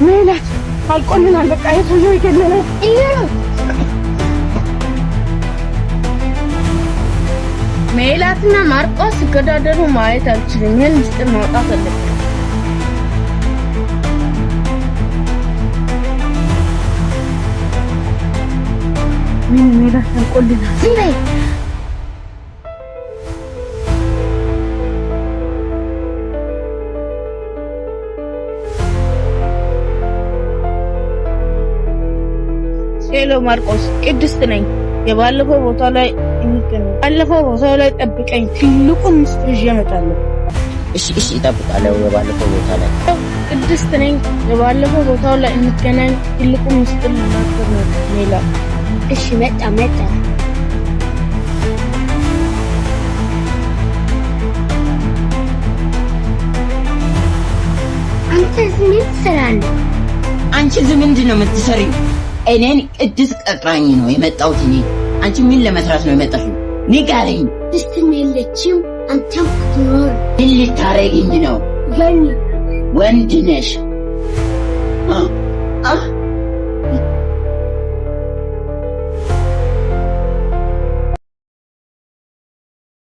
ሜላት አልቆልናል። በቃ የሰውየው ይገለናል። ሜላትና ማርቆስ ሲገዳደሩ ማየት አልችልም። ይሄን ምስጢር ማውጣት አለብኝ። ሜላት አልቆልናል። ዝም በይ። ሄሎ ማርቆስ፣ ቅድስት ነኝ። የባለፈው ቦታ ላይ ጠብቀኝ። ትልቁን ምስጢር ይዤ እመጣለሁ። እሺ እጠብቃለሁ። የባለፈው ቦታ ላይ ቅድስት ነኝ። የባለፈው ቦታው ላይ እንገናኝ። ትልቁን ምስጢር ልናገር ነው ሜላት። እሺ መጣ አንተ ምን ትሰራለህ? አንቺ ምንድን ነው የምትሰሪው? እኔን ቅድስት ቀጥራኝ ነው የመጣሁት። እኔ አንቺ ምን ለመስራት ነው የመጣሽው? ንገሪኝ። ቅድስትም የለችም፣ አንተም አትኖር። ምን ልታረጊኝ ነው? ወንድ ነሽ።